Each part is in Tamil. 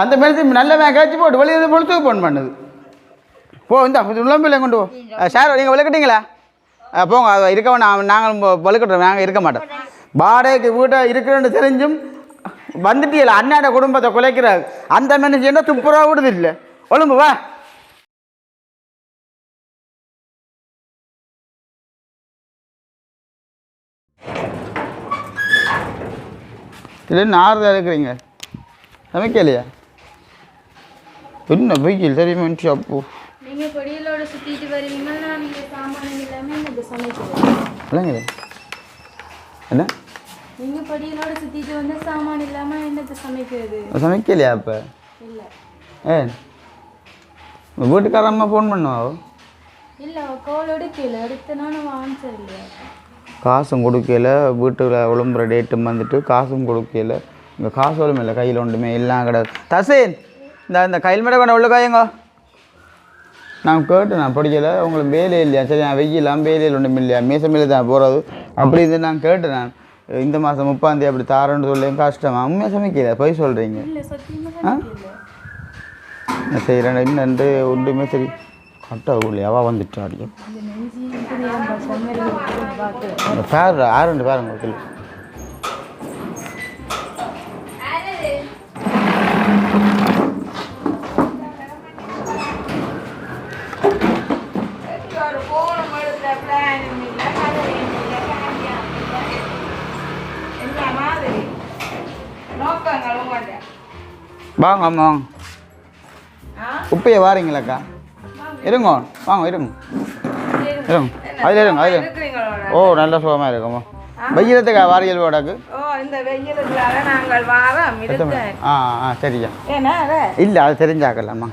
அந்த மெடிசன் நல்ல காய்ச்சி போட்டு வெளியே பொழுத்து ஃபோன் பண்ணுது போ இந்த உடம்பில் கொண்டு போ சார் நீங்கள் விளக்கட்டீங்களா போங்க அது இருக்க வேணாம் நாங்கள் வலுக்கட்டுறோம் நாங்கள் இருக்க மாட்டோம் வாடகைக்கு வீட்டை இருக்கிறேன்னு தெரிஞ்சும் வந்துட்டீங்களா அண்ணாட குடும்பத்தை குலைக்கிறாரு அந்த மனுஷன் துப்புரா விடுது இல்லை ஒழுங்கு வா இல்லை என்ன ஆறுதல் இருக்கிறீங்க சமைக்கலையா என்ன வெயில் தெரியுமா அப்போ நீங்கள் பொடியலோட சுற்றிட்டு வருவீங்கன்னா நீங்கள் சாமான் எல்லாமே எனக்கு சமைக்கிறேன் இல்லைங்க என்ன நீங்கள் பொடியலோட சுற்றிட்டு வந்து சாமான் இல்லாமல் என்னத்தை சமைக்கிறது சமைக்கலையா அப்போ இல்லை வீட்டுக்காரம்மா ஃபோன் பண்ணுவாவோ இல்லை கோல் எடுக்கல எடுத்த நானும் ஆன்சர் இல்லையா காசும் கொடுக்கல வீட்டில் விளம்புற டேட்டும் வந்துட்டு காசும் கொடுக்கல இங்கே காசு ஒன்றும் இல்லை கையில் ஒன்றுமே எல்லாம் கிடையாது தசேன் இந்த கையில் மேடம் கொண்ட உள்ள காயங்கோ நான் கேட்டேன் நான் படிக்கலை உங்களுக்கு வேலை இல்லையா சரி நான் வெயிலாம் வேலையில் ஒன்றும் இல்லையா மேலே தான் போகிறது அப்படி இது நான் கேட்டேன் நான் இந்த மாதம் 30 அப்படி தாரன்னு சொல்லி கஷ்டமா உண்மையாக சமைக்கல போய் சொல்கிறீங்க செய்கிறேன் இன்னும் ஒன்றுமே சரி கரெக்டாக உள்ளியாவா வந்துட்டு அடிக்கும் பேர் ஆறு பேருங்க கிலோ வாங்க அம்மா உப்பையை வாரீங்களாக்கா இருங்க வாங்க இருங்க இருங்க அதில் இருங்க அதில் ஓ நல்ல சுகமாக இருக்கும்மா வெயிலத்துக்கா வாரியல் போடாக்கு சரியா இல்லை அது தெரிஞ்சாக்கலாம்மா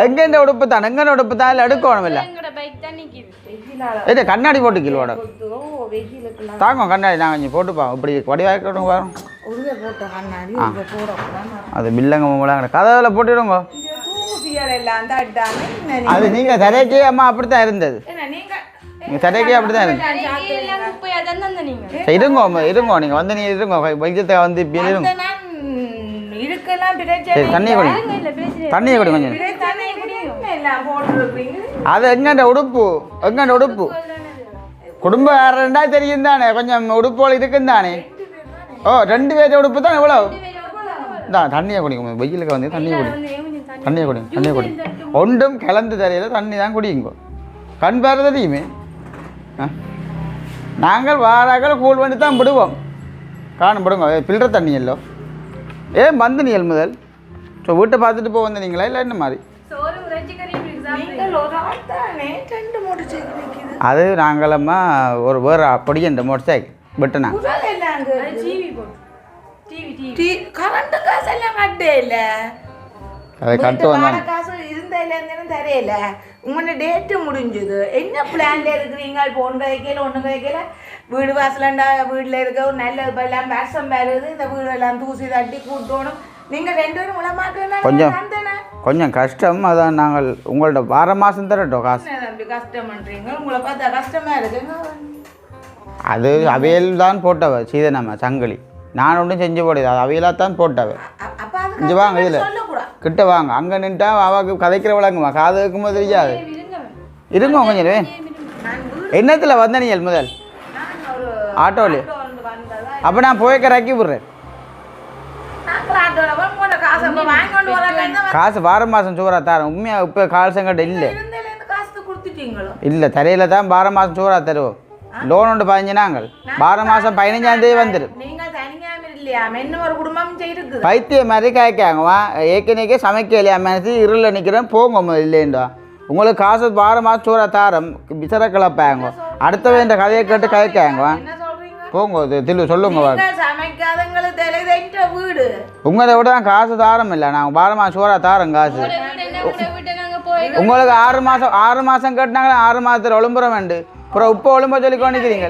எங்கெண்ட உடுப்பு தான் எங்கெண்ட உடுப்பு தான் இல்லை எடுக்கணும் இல்லை இது கண்ணாடி போட்டு கிலோட தாங்க கண்ணாடி நாங்கள் கொஞ்சம் போட்டுப்பா இப்படி வடிவாக்கணும் வரும் அது பில்லங்க மூலங்க கதவில் போட்டுடுங்க அது நீங்கள் தரைக்கே அம்மா அப்படித்தான் இருந்தது நீங்கள் தரைக்கே அப்படித்தான் இருந்தது இருங்கோ இருங்கோ நீங்கள் வந்து நீங்கள் இருங்கோ வைத்தியத்தை வந்து இப்படி இருங்க சரி தண்ணியை குடி தண்ணியை குடி கொஞ்சம் அது எங்கண்ட உடுப்பு குடும்பம் ரெண்டா தெரியும் தானே கொஞ்சம் உடுப்போல் இருக்குன்னு தானே ஓ 2 பேர் உடுப்பு தான் எவ்வளோ தான் தண்ணியை குடிங்க வெயிலுக்கு வந்து தண்ணியை குடிங்க ஒன்றும் கிளந்து தெரியல தண்ணி தான் குடிங்க கண் பேர தெரியுமே நாங்கள் வாராக்கள் கூழ் பண்ணி தான் விடுவோம் காணும் விடுங்க ஃபில்டர் தண்ணி இல்லை ஏன் வந்து நீள் முதல் ஸோ வீட்டை பார்த்துட்டு போக வந்தீங்களா இல்லை என்ன மாதிரி அது நாங்களம்மா ஒரு வேறு பொடியன்ற மோட்டர் சைக்கிள் விட்டுனா அதை கட்டு வந்தாங்க தெரியல உங்களோட டேட்டு முடிஞ்சது என்ன பிளான்ல இருக்கிறீங்க ஒன்று வைக்கல ஒன்று வைக்கல வீடு வாசலண்டா வீட்டில் இருக்க ஒரு நல்ல எல்லாம் வருஷம் வருது இந்த வீடு எல்லாம் தூசி தட்டி கூட்டணும் நீங்கள் 2 பேரும் உலமாக்க கொஞ்சம் கஷ்டம் அதான் நாங்கள் உங்கள்ட்ட வார மாதம் தரட்டும் காசு கஷ்டம்ன்றீங்க உங்களை பார்த்தா கஷ்டமா இருக்குங்க அது அவையில் தான் போட்டவ சீதனம்மா சங்கிலி நான் ஒன்றும் செஞ்சு போடுது அது அவையிலாக தான் போட்டவ இங்கே வாங்க இதில் கிட்ட வாங்க அங்கே நின்ட்டா அவாக்கு கதைக்கிற விளங்குமா காது வைக்கும்போது தெரியாது இருங்க கொஞ்சம் என்னத்தில் வந்த நீங்கள் முதல் ஆட்டோவில் அப்போ நான் போய்க்க ரக்கி விட்றேன் காசு வாரம் மாதம் சோறா தரேன் உண்மையாக இப்போ கால்சங்கட்ட இல்லை இல்லை தரையில் தான் வாரம் மாதம் சோறா தருவோம் லோன் ஒன்று 15 நாங்கள் வாரம் மாதம் 15ஆம் தேதி வந்துடும் பைத்தியம் மாதிரி கேட்காங்கம்மா ஏற்கனவே சமைக்கலையா மனசு இருளில் நிற்கிறேன் போங்க இல்லைண்டா உங்களுக்கு காசு வாரம் மாதம் சோறா தாரம் விசர கிளப்பாங்க அடுத்த வேண்ட கதையை கேட்டு கேட்காங்க போங்க தில்லு சொல்லுங்க உங்களை விட காசு தாரம் இல்லை நாங்கள் வாரம் மாதம் சோறா தாரோம் காசு உங்களுக்கு 6 மாதம் கேட்டாங்களே 6 மாதத்தில் ஒழும்புற வேண்டு அப்புறம் உப்பை ஒழும்ப சொல்லி கொண்டிருக்கிறீங்க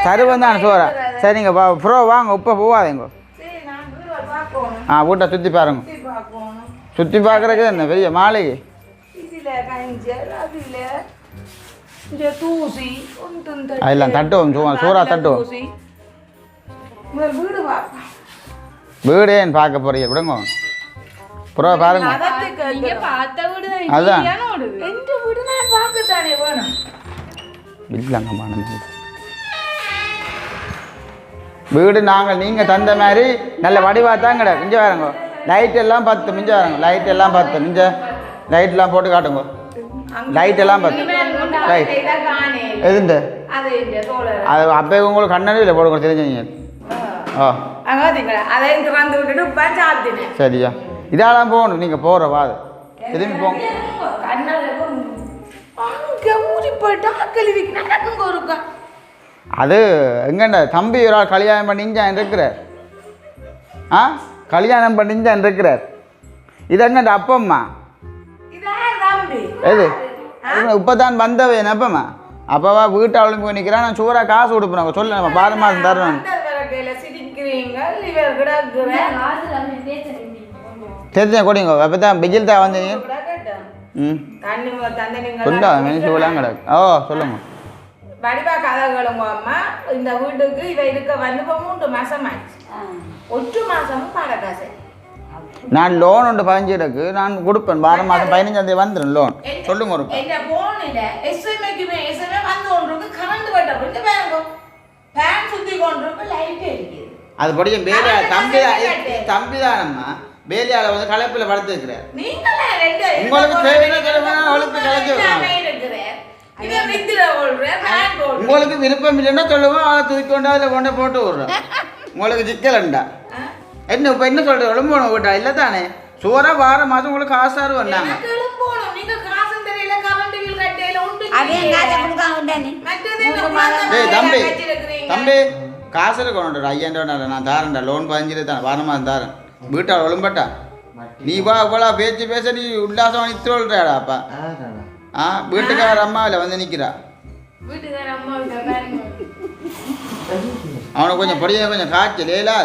தருவம் தான் சோறா சரி நீங்கள் ப்ரோ வாங்க உப்பை போவாதீங்க வீட்டை சுற்றி பாருங்க சுற்றி பார்க்குறதுக்கு என்ன பெரிய மாளிகை இந்த தூசி ஒன்றும் அதெல்லாம் தட்டுவோம் சூறா தட்டுவோம். தூசி முதல் வீடு வாப்பா வீடு ஏன் பார்க்க போறீங்க விடுங்க புறா பாருங்க. நீங்க பார்த்த வீடு தான் அதான். சரியான ஓடு. எந்த வீடு நான் பார்க்கத்தானே வேணும். இல்லைங்கம்மா நம்ம வீடு நாங்கள் நீங்கள் தந்த மாதிரி நல்ல வடிவாக தான் கிடக்கு. மிஞ்ச வேறங்க லைட் எல்லாம் 10 மிஞ்ச வேறங்க லைட் எல்லாம் 10 மிஞ்ச லைட்லாம் போட்டு காட்டுங்க. லைட் எல்லாம் 10 லைட் இதை காணே எதுண்டு அது இந்த சோழர் அது அப்போ உங்களுக்கு கண்ணாடியில் போடுங்க தெரிஞ்சீங்க. ஆ அங்கே அதையும் திறந்து விட்டுட்டு இப்போ சாப்பிட்டேன். சரியா இதெல்லாம் போகணும் நீங்கள் போகிற வாது திரும்பி போங்க. அங்கே ஊறி போயிட்டா கழுவி நடக்குங்க ஒருக்கா. அது எங்கண்ட தம்பி ஒரு ஆள் கல்யாணம் பண்ணிஞ்சான் இருக்கிறார். ஆ கல்யாணம் பண்ணிஞ்சான் இருக்கிறார். இது எங்கண்ட அப்பம்மா இதான் தம்பி எது இப்போ தான் வந்தவ என்ன அப்பம்மா அப்பவா வீட்டாளும் போய் நிற்கிறான். நான் சூறாக காசு கொடுப்பேன் சொல்ல நம்ம 12 மாதம் தரணும். சிரிக்கிறீங்க இவர் கிடக்குறேன் தெரிஞ்ச கொடுங்க அப்போ தான் பிஜில் தான் வந்தீங்க. ம் தண்ணி தந்தனிங்க கொண்டா மெனிசுலாம் கிடக்கு. ஓ சொல்லுங்க வடிவா கதைகளுங்க அம்மா. இந்த வீட்டுக்கு இவ இருக்க வந்து இப்போ 3 மாசம் ஆச்சு. 1 மாசமும் பாட காசு. நான் லோன் ஒன்று 15 இருக்கு நான் கொடுப்பேன் 12 மாதம் 15 வந்துடும் லோன். சொல்லுங்க ஒரு என்ன போனில் எஸ்எம்ஏக்குமே எஸ்எம்ஏ வந்து கொண்டிருக்கு கரண்ட் வெட்ட கொண்டு பாருங்க ஃபேன் சுற்றி கொண்டிருக்கு லைட் இருக்குது. அது படிக்கும் பேலியா தம்பி தானம்மா பேலியால வந்து கலப்பில் படுத்துருக்கிறார். நீங்களே ரெண்டு உங்களுக்கு தேவையான ஒழுப்பு கலக்கி உங்களுக்கு விருப்பம் இல்லைன்னா சொல்லுவோம் அதை தூக்கி கொண்டு அதில் கொண்டு போட்டு விடுறோம். உங்களுக்கு சிக்கலண்டா என்ன இப்போ என்ன சொல்கிற ஒழும்போன விட்டா இல்லை தானே சோறா 12 மாதம் உங்களுக்கு காசாரு வந்தாங்க. ஏய் தம்பி தம்பி காசு கொண்டு 5000 ரூபா நான் தாரேன்டா லோன் 15 தானே 12 மாதம் தாரேன் வீட்டால் ஒழும்பட்டா நீ வா இவ்வளோ பேச்சு பேச நீ உல்லாசம் நிறுத்துறாடா அப்பா. ஆ வீட்டுக்கார அம்மாவில் வந்து நிற்கிறா அவனை கொஞ்சம் படிய கொஞ்சம் காய்ச்சல் லேலா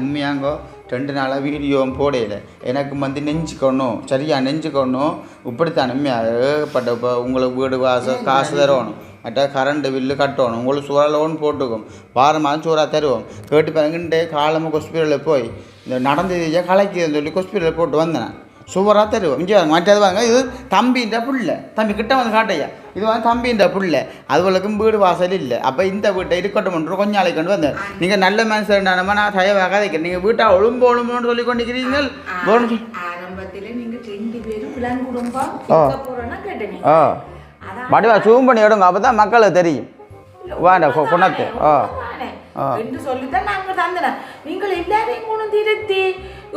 உண்மையாங்கோ 2 நாளாக வீடியோவும் போடையில எனக்கு வந்து நெஞ்சுக்கணும் சரியா நெஞ்சுக்கணும் இப்படித்தான் உண்மையாக ஏகப்பட்ட இப்போ உங்களுக்கு வீடு காசு தருவணும் மற்ற கரண்ட் பில்லு கட்டணும் உங்களுக்கு சூறா லோன் போட்டுக்கும் 12 மாதம் சூறா தருவோம் கேட்டு பாருங்கன்ட்டு காலமாக ஹாஸ்பிட்டலில் போய் இந்த நடந்தது கலைக்குதுன்னு சொல்லி ஹாஸ்பிட்டலில் போட்டு வந்தேன் சூப்பராக தருவோம் இங்கே மற்றது வாங்க இது தம்பின்ற புள்ள தம்பி கிட்ட வந்து காட்டையா இது வந்து தம்பின்ற புள்ள அதுவளுக்கும் வீடு வாசல் இல்லை அப்போ இந்த வீட்டை இருக்கட்டும் கொஞ்சம் நாளைக்கு கொண்டு வந்தேன் நீங்கள் நல்ல மனுஷன்டானமா நான் தயவாக வைக்கிறேன் நீங்கள் வீட்டை ஒழும்போன்னு சொல்லி கொண்டிருக்கிறீங்க ஆரம்பத்தில் நீங்கள் 2 பேரும் பிளான் குடும்பம் கேட்டேன். ஆ வடிவா சூம் பண்ணி எடுங்க அப்போ தான் மக்களுக்கு தெரியும் வாண்டா கொண்டாத்து. என்று சொல்லித்தான் நாங்கள் தந்தன நீங்கள் எல்லாரையும் கொண்டு திருத்தி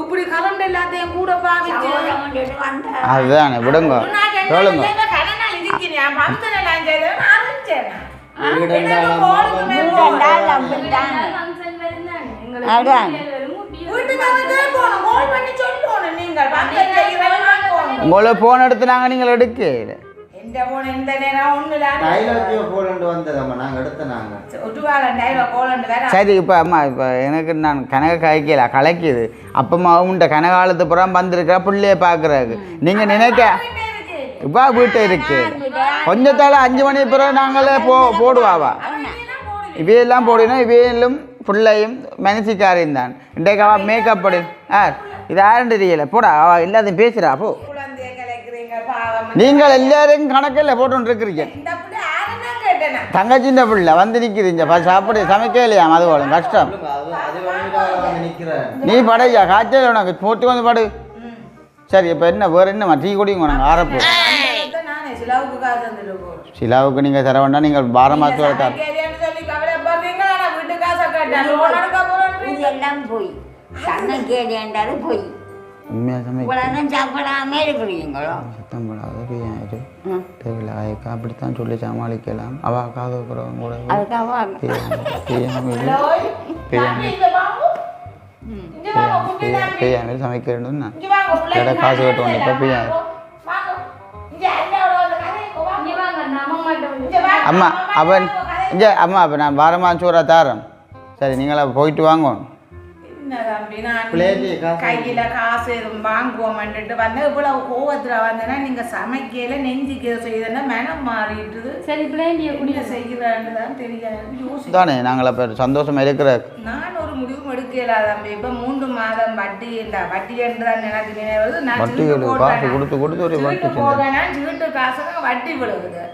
இப்படி கரண்ட் எல்லாத்தையும் கூட பாவிச்சு அதுதானே விடுங்க சொல்லுங்க. உங்களை போன் எடுத்து நாங்கள் நீங்கள் எடுக்க சரி இப்போ அம்மா இப்போ எனக்கு நான் கனக காய்க்கல கலைக்குது அப்பமா உண்ட கனகாலத்து புறம் வந்திருக்கிற பிள்ளைய பார்க்குறாரு நீங்கள் நினைக்க இப்போ வீட்டை இருக்கு கொஞ்சத்தால் 5 மணி பிறகு நாங்களே போடுவாவா இவையெல்லாம் போடணும் இவையிலும் பிள்ளையும் மனசிக்காரையும் தான் இன்றைக்கு அவள் மேக்கப் படி இது யாருன்னு தெரியல போடா அவள் எல்லாத்தையும் பேசுகிறா போ நீங்கள் எல்லாரும் கணக்கில் போட்டு இருக்கிறீங்க தங்கச்சின்ற பிள்ளை வந்து நிற்கிறீங்க சாப்பிடு சமைக்கலையா அது போல கஷ்டம் நீ படையா காய்ச்சல் உனக்கு போட்டு வந்து படு சரி இப்போ என்ன வேறு என்னம்மா டீ குடிங்க உனக்கு ஆரப்பு சிலாவுக்கு நீங்கள் தர வேண்டாம் நீங்கள் 12 மாதத்தோட தர போய் போய் உண்மையாக சாப்பிடாம இருக்கிறீங்களோ சத்தம் போடாத பிரியாயிரு தேவையில்லை அப்படித்தான் சொல்லி சமாளிக்கலாம் அவள் காது போகிறவங்க கூட பிரியாணி சமைக்கணும்னா காசு கட்டுவோம் இப்போ பிரியாணி அம்மா அவன் இங்கே அம்மா அப்போ நான் 12 மாதம் சூறா தாரேன் சரி நீங்களா போயிட்டு வாங்க. என்ன தம்பி நான் பிள்ளைக்கு காசு கையில் காசு எதுவும் வாங்குவோம்ன்ட்டு வந்தேன். இவ்வளவு கோவத்தில் வந்தேன்னா நீங்கள் சமைக்கையில நெஞ்சிக்க செய்தேன்னா மனம் மாறிட்டுது. சரி பிள்ளைண்டிய குடிய செய்கிறான்னு தான் தெரியாது யோசி தானே நாங்கள் இப்போ சந்தோஷமாக இருக்கிற. நான் ஒரு முடிவும் எடுக்கல தம்பி. இப்போ 3 மாதம் வட்டி என்றான் எனக்கு நினைவுது. நான் காசு கொடுத்து ஒரு வட்டி போவேன்னா சீட்டு காசுக்கு வட்டி விழுகுது.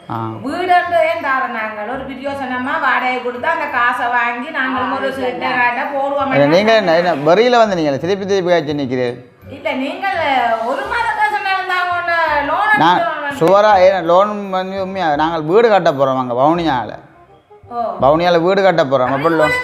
வீடுன்றதே தார நாங்கள் ஒரு பிரியோசனமா வாடகை கொடுத்து அந்த காசை வாங்கி நாங்களும் ஒரு சீட்டை காட்ட போடுவோம். நீங்கள் என்ன வரியில் வந்து நீங்கள் திருப்பி காய்ச்சி நிற்கிறீர்கள். இல்லை நீங்கள் 1 மாத காசு தாங்க லோன் நான் சுவராக லோன் வந்து உண்மையாக நாங்கள் வீடு கட்ட போகிறோம் அங்கே வவுனியாவில் வீடு கட்ட போகிறோம். அப்போ லோன்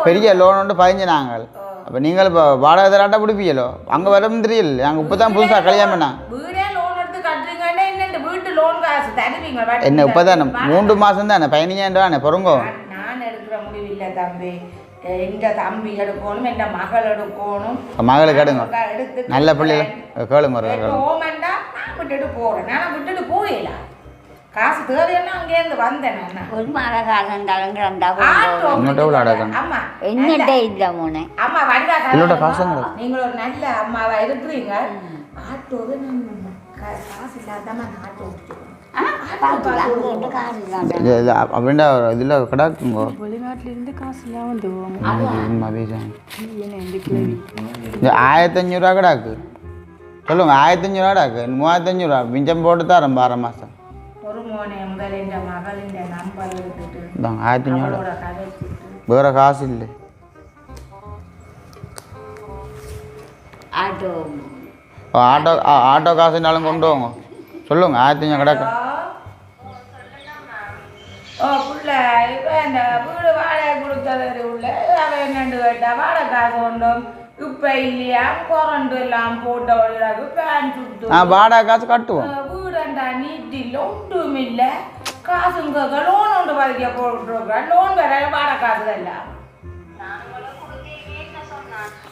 பெரிய லோன் ஒன்று 15 நாங்கள். அப்போ நீங்கள் இப்போ வாடகை தராட்டா பிடிப்பீங்களோ அங்கே வரவும் தெரியல. நாங்கள் இப்போ தான் புதுசாக கல்யாணம் பண்ணாங்க. வீடே லோன் எடுத்து கட்டுறீங்கன்னா என்ன வீட்டு லோன் காசு தருவீங்க? என்ன இப்போ தானே 3 மாதம் தானே 15,000 தானே பொறுங்கோ. நான் எடுக்கிற முடிவு இல்லை தம்பி. எந்த தம்பி எடுக்கணும், எந்த மகள் எடுக்கணும். மகளுக்கு எடுங்க நல்ல பிள்ளைல கேளுங்க. ஓமண்டா நான் விட்டுட்டு போகிறேன். நான் விட்டுட்டு போயில காசு தேவைன்னா அங்கேருந்து வந்தேன். நான் 1 மாத காலம் தரங்கிறா ஆமா என்னட்டே இல்லை மோனே. ஆமா வந்தா காசுங்க. நீங்கள் ஒரு நல்ல அம்மாவா இருக்கிறீங்க. ஆட்டோவே நான் காசு இல்லாதாம ஆட்டோ ஓட்டிக்கிறேன். அப்படின்னா இதில் கிடாக்குங்க. வெளிநாட்டிலேருந்து காசு எல்லாம் வந்து 1500 கிடாக்கு சொல்லுங்க. 1500 கிடாக்கு 3500 மிஞ்சம் போட்டு தான் 6 மாதம். ஒரு மோனே முதல் என்ற மகளின் நம்பர் எடுத்துட்டு 1500 வேற காசு இல்லை. ஆட்டோ காசுனாலும் கொண்டு வாங்க. சொல்லுங்க 1500 கிடக்கு. புள்ள இப்போ இந்த வீடு வாடகை கொடுத்தது உள்ள அவன் என்னண்டு கேட்டா வாடகை காசு கொண்டோம் இப்போ இல்லையா கரண்ட் எல்லாம் போட்ட வழியாக பேன் சுட்டு வாடகை காசு கட்டுவோம். வீடுண்டா நீட்டில் ஒன்றும் இல்லை. காசுங்க லோன் ஒன்று பதிக்க போட்டுருக்கா. லோன் வேற வாடகை காசு எல்லாம்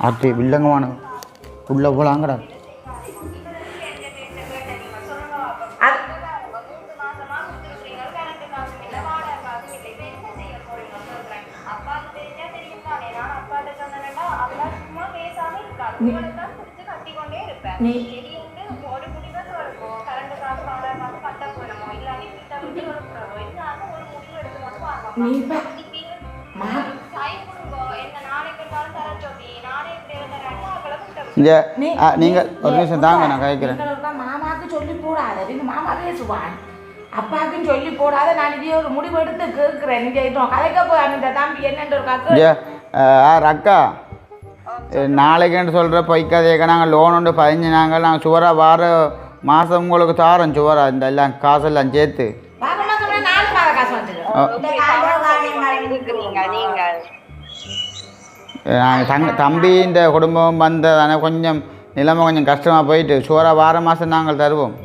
அது வில்லங்கமான உள்ள போலாங்கடா. நீங்கள் ஒரு நிமிஷம் தாங்க நான் கேட்கிறேன். மாமாவுக்கு சொல்லி போடாத. மாமா பேசுவான். அப்பாவுக்கும் சொல்லி போடாத. நான் இதே ஒரு முடிவு எடுத்து கேட்கிறேன். நீங்க கதைக்க போய் அந்த தம்பி என்னன்ற ஒரு கதை அக்கா நாளைக்குன்னு சொல்கிற பொய்க்காதேக்கா. நாங்கள் லோன் ஒன்று 15 நாங்கள் சுவராக வார மாதம் உங்களுக்கு தாரோம் சுவராக இந்த எல்லாம் காசெல்லாம் சேர்த்து. நாங்கள் தம்பி இந்த குடும்பம் வந்ததானே கொஞ்சம் நிலைமை கொஞ்சம் கஷ்டமாக போயிட்டு சுவராக வார மாதம் நாங்கள் தருவோம்.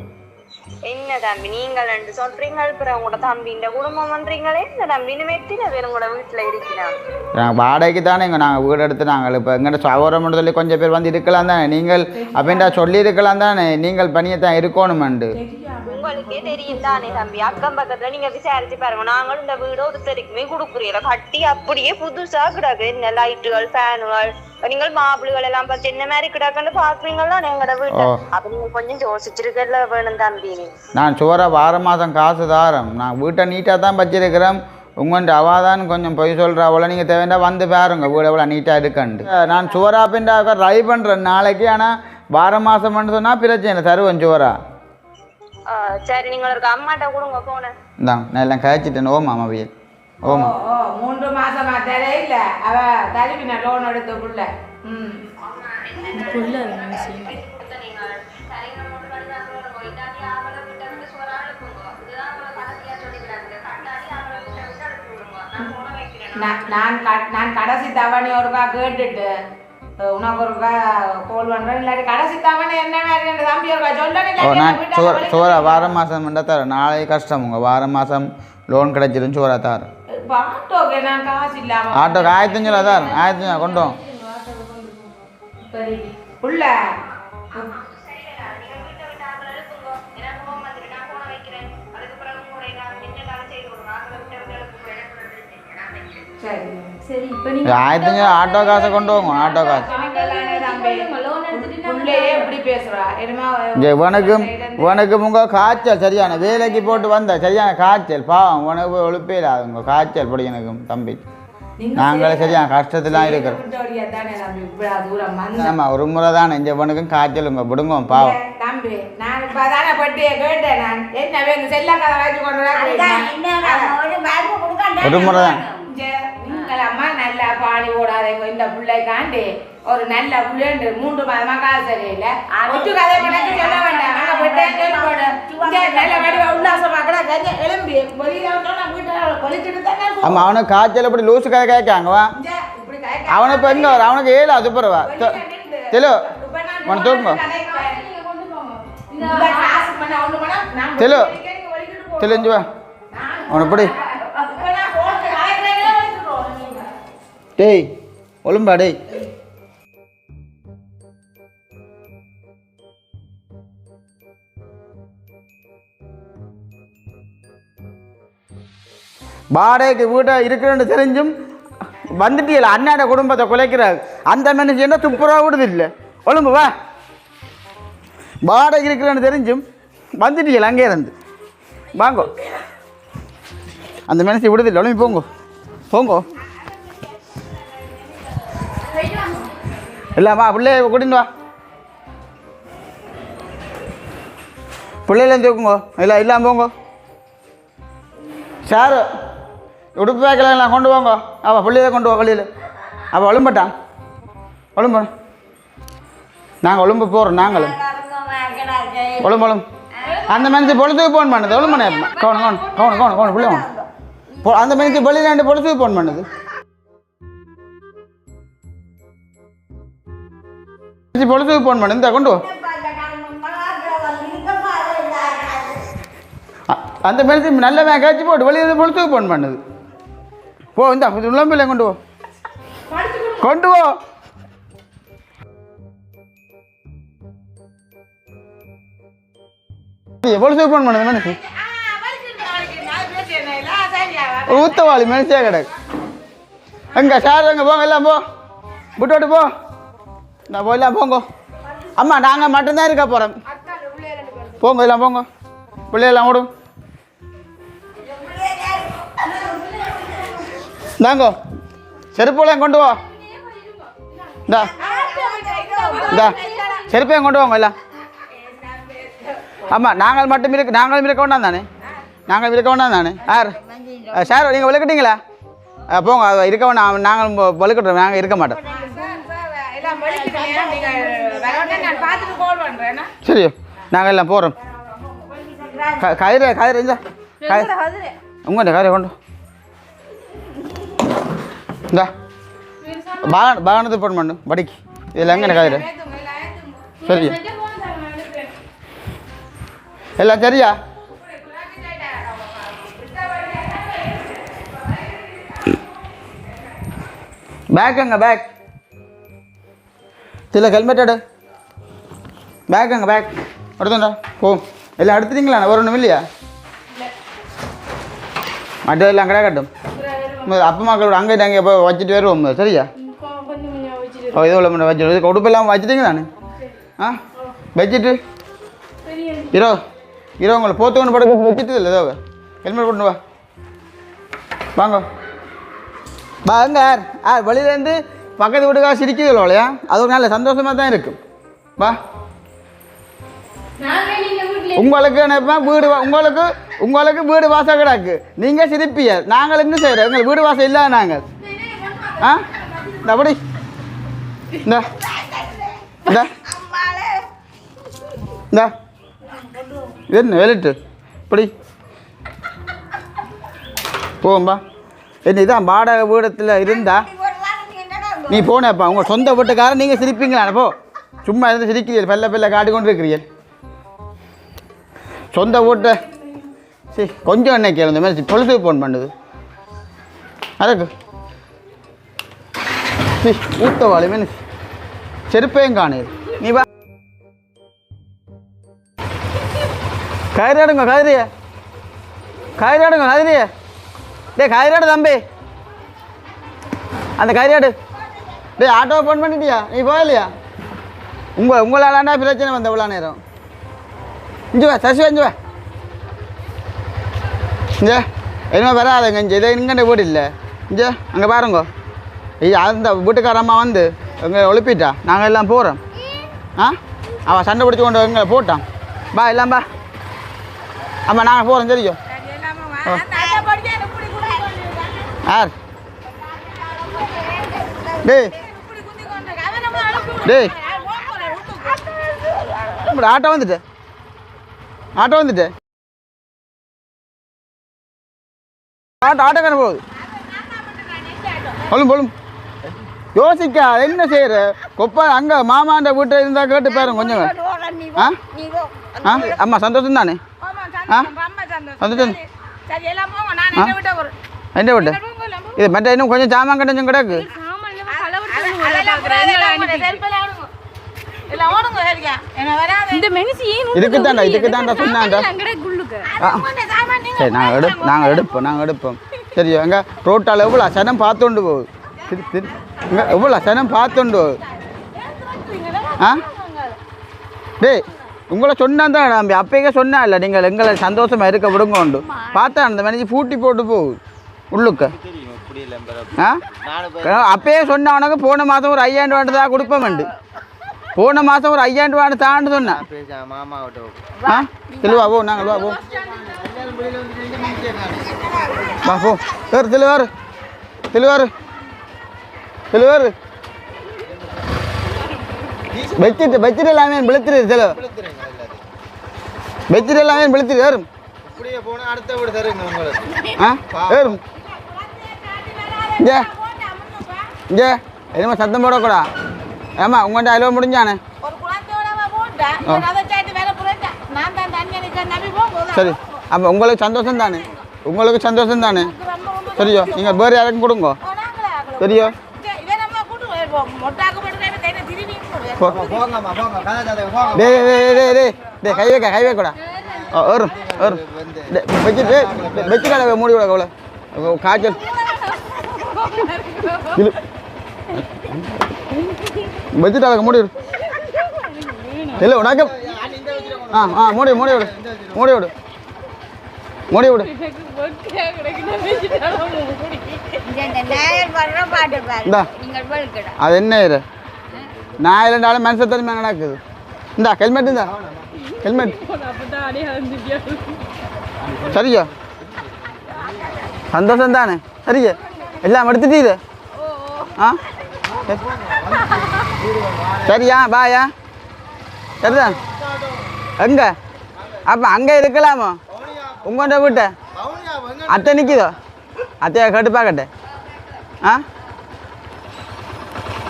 என்ன தம்பி நீங்கள் ரெண்டு சொல்றீங்க அப்புறம் உங்களோட தம்பி இந்த குடும்பம் பண்றீங்களே இந்த தம்பி இன்னும் எத்தனை பேர் உங்களோட வீட்டில் இருக்கிறாங்க? நாங்கள் வாடகைக்கு தானே நாங்கள் வீடு எடுத்து நாங்கள் இப்போ எங்கிட்ட சவரம் சொல்லி கொஞ்சம் பேர் வந்து இருக்கலாம் தானே. நீங்கள் அப்படின்டா சொல்லி இருக்கலாம் தானே. நீங்கள் பணியை தான் இருக்கணுமெண்டு உங்களுக்கே தெரியும் தானே தம்பி. அக்கம் பக்கத்துல நீங்க விசாரிச்சு பாருங்க. நாங்களும் இந்த வீடு ஒருத்தருக்குமே கொடுக்குறீங்க கட்டி அப்படியே புதுசா கிடக்கு. என்ன லைட்டுகள் ஃபேனுகள் நீங்கள் மாப்பிள்ளைகள் எல்லாம் பார்த்து என்ன மாதிரி கிடக்குன்னு பாக்குறீங்களா எங்களோட வீட்டை. அப்ப நீங்க கொஞ்சம் யோசிச்சிருக்கல வேணும் தம்பி. நான் சுவரா வார மாதம் காசு தாரம். நான் வீட்டை நீட்டாக தான் வச்சிருக்கிறேன். உங்கள்கிட்ட அவாதான் கொஞ்சம் பொய் சொல்கிற அவ்வளோ நீங்கள் தேவையா வந்து பாருங்க வீடு எவ்வளோ நீட்டாக இருக்குண்டு. நான் சுவரா பின்டாக ட்ரை பண்ணுறேன் நாளைக்கு. ஆனால் வார மாதம் சொன்னால் பிரச்சனை தருவேன் சுவரா. சரி நீங்கள் ஒரு அம்மாட்ட கொடுங்க போன இந்தாங்க நான் எல்லாம் கழிச்சிட்டேன். ஓமா அம்மாவியல் ஓமா 3 மாசமா தெரியல அவ தருவின லோன் எடுத்த புள்ள. நான் கடைசி தவணை ஒருக்கா கேட்டுட்டு உனக்கு ஒருக்கா கோல் பண்ணுறேன். இல்லாட்டி கடைசி தவணை என்ன மாதிரி தம்பி ஒருக்கா சொல்லணும். நான் சுவரா வார மாதம் தரேன். நாளை கஷ்டம் உங்கள் வார மாதம் லோன் கிடைச்சிடும் சுவரா தரேன். ஆட்டோக்கு நான் காசு இல்லாம ஆட்டோக்கு 1500 தரேன். 1500 கொண்டு வாங்க புள்ள. சரி சரி இப்போ நீங்க 1500 ஆட்டோ காசை கொண்டு வாங்க ஆட்டோ காசு லோன் எடுத்துட்டு உள்ளேயே எப்படி பேசுறா என்னமா உனக்கு உங்கள் காய்ச்சல் சரியான வேலைக்கு போட்டு வந்த சரியான காய்ச்சல் பாவம் உனக்கு போய் ஒழுப்பே இல்லை உங்க காய்ச்சல் படி எனக்கு தம்பி நாங்களே சரியான கஷ்டத்துலாம் இருக்கிறோம் ஆமாம் ஒரு முறை தான் இங்கே உனக்கும் காய்ச்சல் உங்க விடுங்க பாவம் தம்பி நான் இப்போ தானே பட்டியை கேட்டேன் நான் என்ன வேணும் செல்ல கதை வச்சு கொண்டு ஒரு முறை தான் நீங்களம்மா நல்லா பாடி ஓடாதீங்க இந்த பிள்ளைக்காண்டி ஒரு நல்ல பிள்ளைண்டு 3 மாதமா காசு சரியில்லை ஒட்டு கதை கணக்கு சொல்ல வேண்டாம் அங்கே போட்டு நல்ல வடிவ உல்லாசமா கூட எலும்பி பொலிச்சுட்டு தானே ஆமாம் அவனுக்கு காய்ச்சல் இப்படி லூசு கதை கேட்காங்க வா இப்படி அவனை இப்போ எங்கே வர அவனுக்கு 7 அது பிறவா தெலு உன தூக்குங்க தெலு தெளிஞ்சு வா அவனை இப்படி டேய் ஒழும்பா டேய் வாடகைக்கு வீட்டை இருக்கிறேன்னு தெரிஞ்சும் வந்துட்டியல அண்ணாட குடும்பத்தை குலைக்கிறாரு அந்த மனுஷன் என்ன துப்புரவா விடுது இல்லை ஒழும்பு வா வாடகை இருக்கிறேன்னு தெரிஞ்சும் வந்துட்டியல அங்கே இருந்து வாங்கோ அந்த மனுஷன் விடுதில்லை ஒழும்பி போங்கோ போங்கோ இல்லைம்மா பிள்ளைய கூட்டின்னு வா பிள்ளையில தூக்குங்கோ இல்லை இல்லாமல் போங்கோ சார் உடுப்பு பேக்கெல்லாம் கொண்டு வாங்க அவள் பிள்ளையில கொண்டு வா வழியில் அவள் ஒழும்பட்டான் ஒழும்பு நாங்கள் ஒழும்பு போகிறோம் நாங்களும் ஒழும்பு அந்த மனுஷன் பொழுதுக்கு ஃபோன் பண்ணுது ஒழும்பண்ணே கவனம் கவனம் கவனம் கவனம் பிள்ளை அந்த மனுஷன் வெளியிலாண்டு பொழுதுக்கு ஃபோன் பண்ணுது பொழுதுக்கு ஃபோன் பண்ணு இந்த கொண்டு அந்த மனுஷன் நல்ல கேட்சி போட்டு வெளியில் பொழுதுக்கு ஃபோன் பண்ணுது போ இந்த உழம்பில்லை கொண்டு போ கொண்டு போ பொழுதுக்கு ஃபோன் பண்ணுது மனுஷன் ஊத்தவாளி மனுஷே கிடக்கு எங்க சார் எங்க போங்க எல்லாம் போ விட்டு போ நான் போயிடலாம் போங்க அம்மா நாங்கள் மட்டும்தான் இருக்க போகிறோம் போங்க எல்லாம் போங்க பிள்ளையெல்லாம் விடும் தாங்கோ செருப்பெல்லாம் கொண்டு வா இந்தா இந்தா செருப்பையும் கொண்டு வாங்க எல்லாம் ஆமாம் நாங்களும் இருக்க வேண்டாம் தானே நாங்கள் இருக்க வேண்டாம் தானே யார் சார் நீங்கள் விளக்கிட்டீங்களா போங்க அது இருக்க வேண்டாம் நாங்கள் வலுக்கட்டுறோம் நாங்கள் இருக்க மாட்டோம் சரி நாங்கள் எல்லாம் போகிறோம் கயிறு கயிறு இந்த உங்கள்கிட்ட கயிறு கொண்டு இந்தா பாகனத்தை போன் பண்ணு படிக்கு இதில் எங்கே கயிறு சரி எல்லாம் சரியா பேக் எங்க பேக் சில ஹெல்மெட் எடு பேக் எங்க பேக் எடுத்துண்டா போ எல்லாம் எடுத்துட்டீங்களா ஒரு ஒன்றும் இல்லையா மற்ற எல்லாம் கிடக்கட்டும் அப்பா மக்களோட அங்கே அங்கே போய் வச்சுட்டு வருவோம் சரியா ஓ இது உள்ள வச்சு உடுப்பெல்லாம் வச்சுட்டீங்க தானே ஆ வச்சுட்டு இரோ உங்களை போத்து கொண்டு படுக்க வச்சுட்டு இல்லை ஏதோ ஹெல்மெட் கொண்டு வா வாங்க வாங்க வெளியிலேருந்து பக்கத்து வீட்டுக்காக சிரிக்குது இல்லையா அது ஒரு நல்ல சந்தோஷமாக தான் இருக்கும் வா உங்களுக்கு வீடு உங்களுக்கு வீடு வாசல் கிடக்கு நீங்கள் சிரிப்பிய நாங்கள் என்ன செய்கிறோம் எங்கள் வீடு வாசல் இல்லாத நாங்கள் ஆ இந்த அப்படி இந்த இந்த இந்த என்ன வெளிட்டு இப்படி போகும்பா என்ன இதான் வாடகை வீடத்தில் இருந்தா நீ போனேப்பா உங்கள் சொந்த வீட்டுக்காரன் நீங்கள் சிரிப்பீங்களா போ சும்மா இருந்து சிரிக்கிறீர்கள் பெல்ல காட்டி கொண்டு இருக்கிறீர்கள் சொந்த வீட்டை சரி கொஞ்சம் என்ன கேளு இந்த மாதிரி பொழுதுக்கு ஃபோன் பண்ணுது அதுக்கு சரி ஊத்தவாளி மீன் செருப்பையும் காணுது நீ வா கயிறாடுங்க கயிறிய டே கயிறாடு தம்பி அந்த கையாடு டேய் ஆட்டோ ஃபோன் பண்ணிட்டியா நீ போகலையா உங்களாலாண்டா பிரச்சனை வந்த இவ்வளோ நேரம் இஞ்சுவா சசிவா இஞ்சுவா இங்கே என்ன வராதுங்க இங்கே இதை இங்கே வீடு இல்லை இங்கே அங்கே பாருங்க ஐயா அந்த வீட்டுக்கார அம்மா வந்து எங்கே ஒழுப்பிட்டா நாங்கள் எல்லாம் போகிறோம் ஆ அவன் சண்டை பிடிச்சி கொண்டு எங்களை போட்டான் பா எல்லாம் பா ஆமாம் நாங்கள் போகிறோம் தெரியும் யார் டேய் டேய் ஆட்டோ வந்துட்டு ஆட்டோக்கார போகுது சொல்லும் யோசிக்க என்ன செய்யற கொப்பா அங்கே மாமாண்ட வீட்டில் இருந்தால் கேட்டு பாருங்க கொஞ்சம் ஆ ஆ ஆமாம் சந்தோஷம் தானே ஆ சந்தோஷம் என்ன வீட்டு இது மற்ற இன்னும் கொஞ்சம் சாமான் கட்டஞ்சும் கிடக்கு இதுக்கு தான்டா சொன்னாண்டா சரி நாங்கள் எடுப்போம் சரியோ எங்க ரோட்டால் எவ்வளோ சனம் பார்த்துண்டு போகுது இங்கே எவ்வளோ சனம் பார்த்துண்டு போகுது ஆ டேய் உங்களை சொன்னா தான் நம்பி அப்பயே சொன்னா இல்லை நீங்கள் எங்களை சந்தோஷமாக இருக்க விடுங்க உண்டு பார்த்தா அந்த மனுஷி பூட்டி போட்டு போகுது உள்ளுக்க ஆ அப்பயே சொன்ன உனக்கு போன மாதம் ஒரு 5000 ரூபா தான் கொடுப்பேன் போன மாதம் ஒரு 5000 ரூபா தாண்டு சொன்னேன் ஆ தெளிவா போ நாங்கள் வா போ வா போ சார் தெளிவாரு வச்சிட்டு எல்லாமே விழுத்துரு தெளிவு வச்சிட்டு எல்லாமே விழுத்துரு ஏறும் ஆ ஏறும் இங்கே என்னமா சத்தம் போடக்கூடா ஏமா உங்கள்கிட்ட அலுவ முடிஞ்சானே சரி அப்போ உங்களுக்கு சந்தோஷம் தானே சரியோ நீங்கள் வேறு யாருக்கும் கொடுங்க சரியோ டே கை வைக்கூடா வரும் வச்சுக்கால மூடி விட கவலை காய்ச்சல் வச்சுட்டாங்க மூடி விடு இல்லை உனக்கு மூடி விடு அது என்ன இது நான் இல்லைண்டாலும் மனசு தனிமை நடக்குது இந்தா ஹெல்மெட் சரியா சந்தோஷம் தானே சரியா எல்லாம் எடுத்துட்டு இது ஆ சரியா பாயா சரிதான் எங்கே அப்போ அங்கே இருக்கலாமா உங்கள்கிட்ட வீட்டை அத்தை நிற்கிதோ அத்தையா கேட்டு பார்க்கட்டே ஆ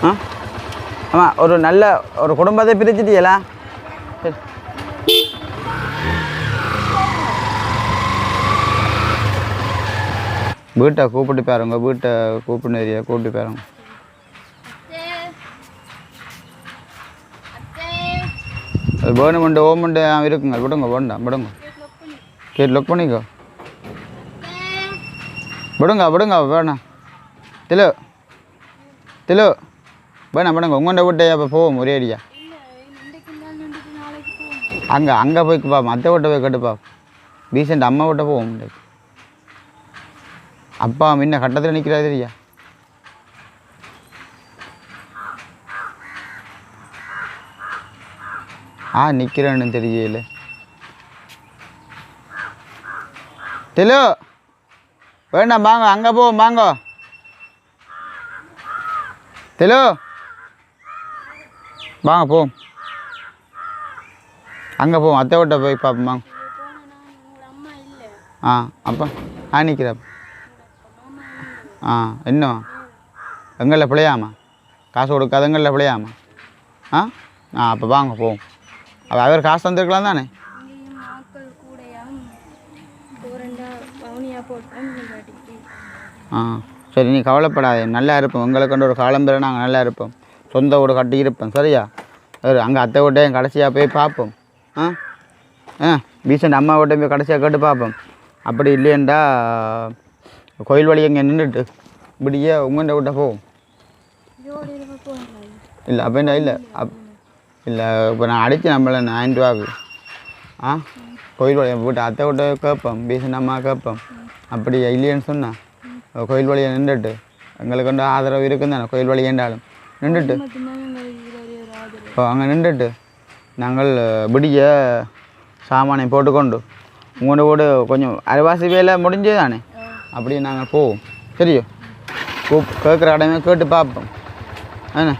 ஆ ஆமாம் ஒரு நல்ல ஒரு குடும்பத்தை பிரிச்சுட்டியலா சரி வீட்டை கூப்பிட்டு பாருங்க கூப்பிட்டு பாருங்க வேணுமெண்டு ஓமெண்டு இருக்குங்க விடுங்க விடுங்க கேட் லொக் பண்ணிக்கோ விடுங்க வேணாம் திலு வேணாம் உங்கள்கிட்ட விட்டே அப்போ போவோம் ஒரே அடியா அங்கே போய் பாப்போம் அத்தை விட்ட போய் கேட்டுப்பா ரீசெண்ட் அம்மா விட்ட போவோம் அப்பா முன்ன கட்டத்தில் நிற்கிறா தெரியா நிற்கிறேன்னு தெரியல திலு வேண்டாம் வாங்க அங்கே போவோம் வாங்க திலு வாங்க போவோம் அங்கே போவோம் அத்தை விட்ட போய் பார்ப்போம் வாங்க அப்போ நிற்கிறா என்ன எங்களில் பிழையாமா காசு கொடுக்காத எங்களில் பிழையாமா அப்போ வாங்க போவோம் அப்போ அவர் காசு தந்துருக்கலாம் தானே சரி நீ கவலைப்படாது நல்லா இருப்போம் எங்களுக்கு கொண்டு ஒரு காலம் பெற நாங்கள் நல்லா இருப்போம் சொந்த வீடு கட்டி இருப்போம் சரியா அங்கே அத்தை வீட்டையும் கடைசியாக போய் பார்ப்போம் ரீசெண்ட் அம்மா வீட்டையும் போய் கடைசியாக கேட்டு பார்ப்போம் அப்படி இல்லையண்டா கோயில் வழி எங்கே நின்றுட்டு இப்படியே உங்கள்கிட்ட விட்ட போவோம் இல்லை அப்போ இல்லை இல்லை இப்போ நான் அடித்து நம்மளை 9 ரூபாக்கு கோயில் வழியை போட்டு அத்தை விட்டு கேட்போம் பீசனம்மா கேட்போம் அப்படி இல்லைன்னு சொன்னால் கோயில் வழியை நின்றுட்டு எங்களுக்கு வந்து ஆதரவு இருக்குன்னு தானே கோயில் வழி ஏண்டாலும் நின்றுட்டு இப்போ அங்கே நின்றுட்டு நாங்கள் விடிய சாமானை போட்டுக்கொண்டு உங்களோட கொஞ்சம் அரைவாசி வேலை முடிஞ்சே தானே அப்படியே நாங்கள் போவோம் சரியோ கேட்குற இடமே கேட்டு பார்ப்போம் என்ன